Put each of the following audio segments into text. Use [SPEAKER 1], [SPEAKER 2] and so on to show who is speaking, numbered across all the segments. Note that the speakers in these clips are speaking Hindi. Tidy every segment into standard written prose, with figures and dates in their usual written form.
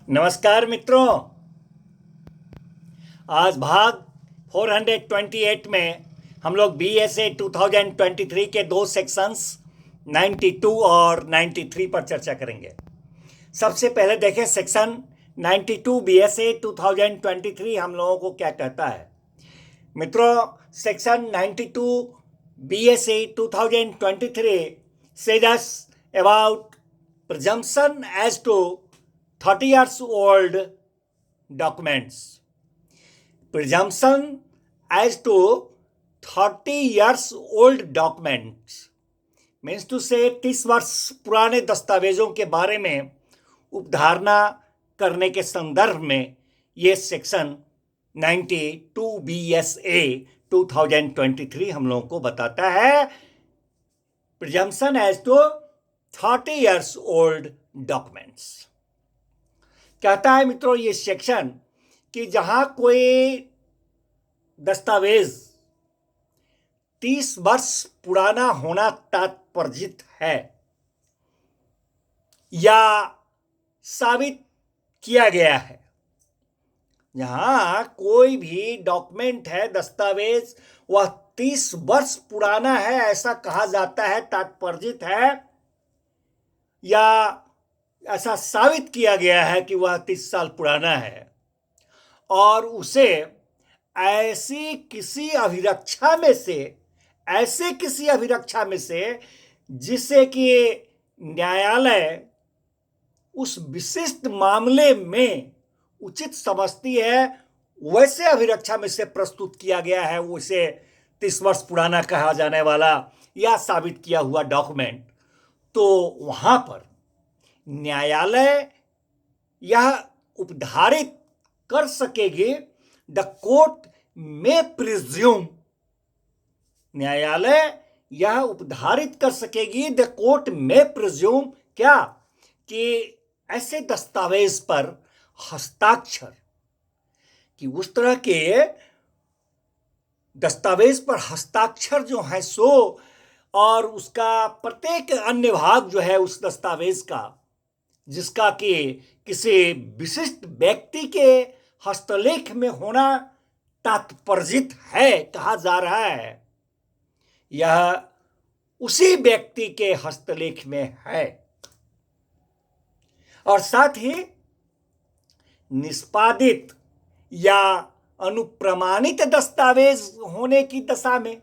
[SPEAKER 1] नमस्कार मित्रों। आज भाग 428 में हम लोग BSA 2023 के दो सेक्शंस 92 और 93 पर चर्चा करेंगे। सबसे पहले देखें सेक्शन 92 BSA 2023 हम लोगों को क्या कहता है। मित्रों, section 92 BSA 2023 says us about presumption as to 30 years old documents. Presumption as to 30 years old documents means to say 30 वर्ष पुराने दस्तावेजों के बारे में उपधारणा करने के संदर्भ में ये सेक्शन 92 BSA 2023 हम लोगों को बताता है presumption as to 30 years old documents। कहता है मित्रों ये सेक्शन कि जहां कोई दस्तावेज 30 वर्ष पुराना होना तात्पर्यित है या साबित किया गया है, जहां कोई भी डॉक्यूमेंट है, दस्तावेज, वह 30 वर्ष पुराना है ऐसा कहा जाता है, तात्पर्यित है या ऐसा साबित किया गया है कि वह 30 साल पुराना है और उसे ऐसी किसी अभिरक्षा में से जिसे कि न्यायालय उस विशिष्ट मामले में उचित समझती है, वैसे अभिरक्षा में से प्रस्तुत किया गया है, उसे 30 वर्ष पुराना कहा जाने वाला या साबित किया हुआ डॉक्यूमेंट। तो वहां पर न्यायालय यह उपधारित कर सकेगी, द कोर्ट में प्रिज्यूम, न्यायालय यह उपधारित कर सकेगी, द कोर्ट में प्रिज्यूम क्या, कि ऐसे दस्तावेज पर हस्ताक्षर, कि उस तरह के दस्तावेज पर हस्ताक्षर जो है सो और उसका प्रत्येक अन्य भाग जो है उस दस्तावेज का, जिसका कि किसी विशिष्ट व्यक्ति के हस्तलेख में होना तात्पर्यित है, कहा जा रहा है, यह उसी व्यक्ति के हस्तलेख में है। और साथ ही निष्पादित या अनुप्रमाणित दस्तावेज होने की दशा में,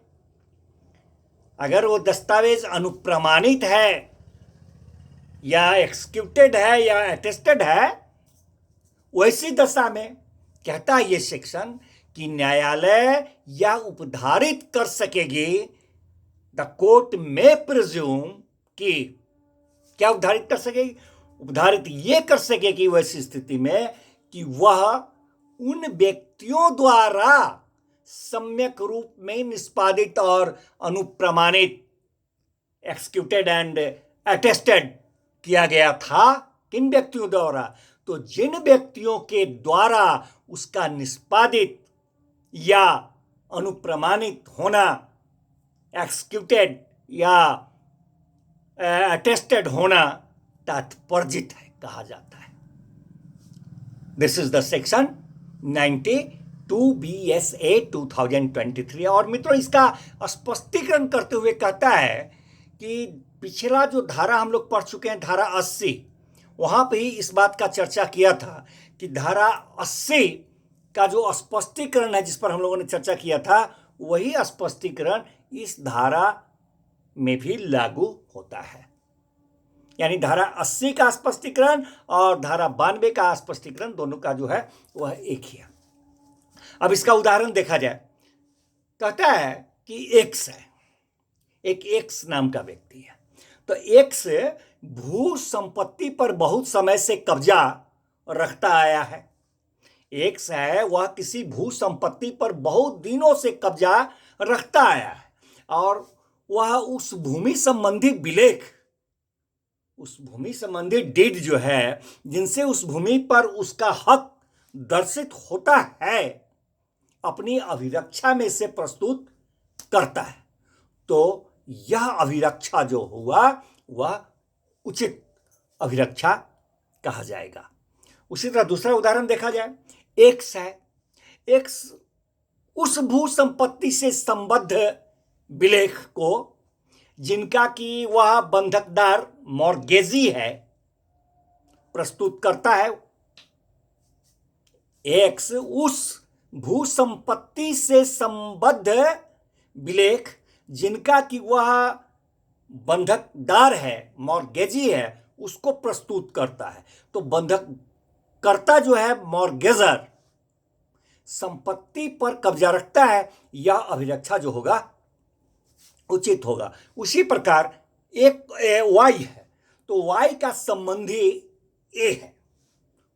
[SPEAKER 1] अगर वो दस्तावेज अनुप्रमाणित है या एक्सिक्यूटेड है या अटेस्टेड है, वैसी दशा में कहता है ये सेक्शन कि न्यायालय यह उपधारित कर सकेगी, द कोर्ट में प्रिज्यूम, कि क्या उपधारित कर सकेगी, उपधारित ये कर सकेगी वैसी स्थिति में कि वह उन व्यक्तियों द्वारा सम्यक रूप में निष्पादित और अनुप्रमाणित, एक्सिक्यूटेड एंड अटेस्टेड किया गया था। किन व्यक्तियों द्वारा? तो जिन व्यक्तियों के द्वारा उसका निष्पादित या अनुप्रमाणित होना, एक्सिक्यूटेड या अटेस्टेड होना तात्पर्यित है, कहा जाता है। This is the section 92 BSA 2023। और मित्रों, इसका स्पष्टीकरण करते हुए कहता है कि पिछला जो धारा हम लोग पढ़ चुके हैं, धारा 80, वहां पे ही इस बात का चर्चा किया था कि धारा 80 का जो स्पष्टीकरण है, जिस पर हम लोगों ने चर्चा किया था, वही स्पष्टीकरण इस धारा में भी लागू होता है। यानी धारा 80 का स्पष्टीकरण और धारा 92 का स्पष्टीकरण, दोनों का जो है वह एक ही है। अब इसका उदाहरण देखा जाए, कहता है कि एक्स है, एक एक्स नाम का व्यक्ति है। तो एक्स भू संपत्ति पर बहुत समय से कब्जा रखता आया है। एक्स है, वह किसी भू संपत्ति पर बहुत दिनों से कब्जा रखता आया है और वह उस भूमि संबंधी विलेख, उस भूमि संबंधी डीड जो है, जिनसे उस भूमि पर उसका हक दर्शित होता है, अपनी अभिरक्षा में से प्रस्तुत करता है। तो यह अभिरक्षा जो हुआ वह उचित अभिरक्षा कहा जाएगा। उसी तरह दूसरा उदाहरण देखा जाए, एक्स है। एक्स उस भू संपत्ति से संबद्ध विलेख को जिनका कि वह बंधकदार मॉर्गेजी है प्रस्तुत करता है। एक्स उस भू संपत्ति से संबद्ध विलेख जिनका कि वह बंधकदार है, मॉर्गेजी है, उसको प्रस्तुत करता है। तो बंधककर्ता जो है, मॉर्गेजर, संपत्ति पर कब्जा रखता है, यह अभिरक्षा जो होगा उचित होगा। उसी प्रकार एक वाई है, तो वाई का संबंधी ए है,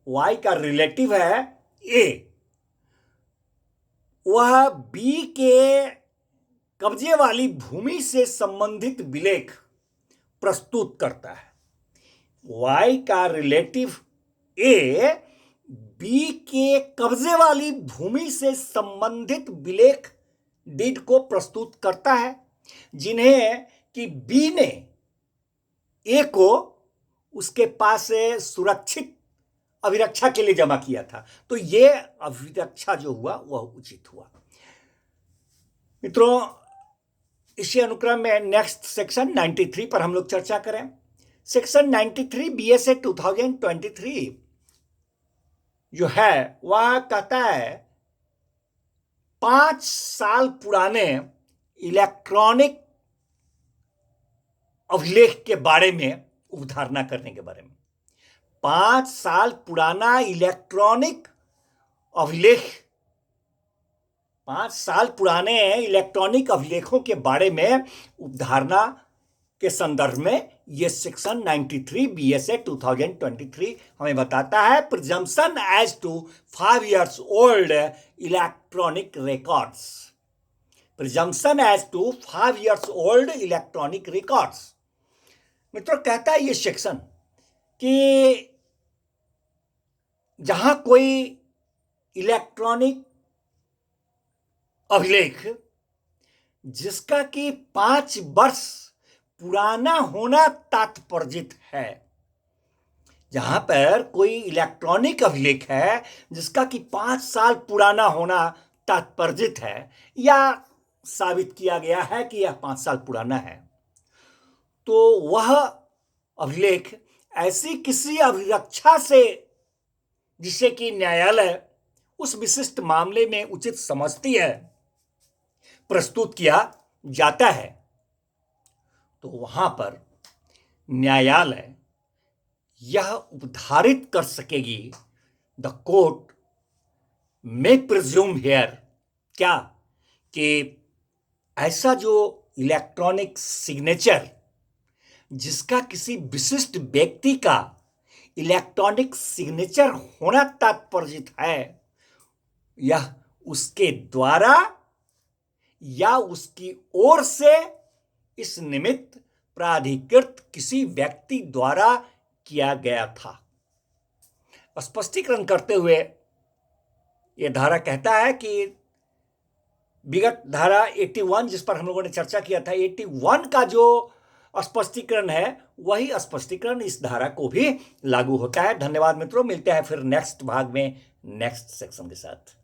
[SPEAKER 1] वाई का रिलेटिव है ए, वह बी के कब्जे वाली भूमि से संबंधित विलेख प्रस्तुत करता है। वाई का रिलेटिव ए बी के कब्जे वाली भूमि से संबंधित विलेख डीड को प्रस्तुत करता है, जिन्हें कि बी ने ए को उसके पास से सुरक्षित अभिरक्षा के लिए जमा किया था। तो यह अभिरक्षा जो हुआ वह उचित हुआ। मित्रों, इसी अनुक्रम में नेक्स्ट सेक्शन 93 पर हम लोग चर्चा करें। सेक्शन 93 BSA 2023 जो है वह कहता है 5 साल पुराने इलेक्ट्रॉनिक अभिलेख के बारे में अवधारणा करने के बारे में। 5 साल पुराना इलेक्ट्रॉनिक अभिलेख, 5 साल पुराने इलेक्ट्रॉनिक अभिलेखों के बारे में अवधारणा के संदर्भ में यह सेक्शन 93 BSA 2023 हमें बताता है presumption as to 5 years old electronic records. Presumption as to 5 years old electronic records. मित्रों, कहता है ये सेक्शन कि जहां कोई इलेक्ट्रॉनिक अभिलेख जिसका कि 5 वर्ष पुराना होना तात्पर्यित है, जहां पर कोई इलेक्ट्रॉनिक अभिलेख है जिसका कि 5 साल पुराना होना तात्पर्यित है या साबित किया गया है कि यह 5 साल पुराना है, तो वह अभिलेख ऐसी किसी अभिरक्षा से जिसे कि न्यायालय उस विशिष्ट मामले में उचित समझती है प्रस्तुत किया जाता है, तो वहां पर न्यायालय यह उद्धारित कर सकेगी, द कोर्ट में प्रिज्यूम हियर, क्या कि ऐसा जो इलेक्ट्रॉनिक सिग्नेचर जिसका किसी विशिष्ट व्यक्ति का इलेक्ट्रॉनिक सिग्नेचर होना तात्पर्यित है, यह उसके द्वारा या उसकी ओर से इस निमित्त प्राधिकृत किसी व्यक्ति द्वारा किया गया था। स्पष्टीकरण करते हुए यह धारा कहता है कि विगत धारा 81 जिस पर हम लोगों ने चर्चा किया था, 81 का जो स्पष्टीकरण है वही स्पष्टीकरण इस धारा को भी लागू होता है। धन्यवाद मित्रों, मिलते हैं फिर नेक्स्ट भाग में नेक्स्ट सेक्शन के साथ।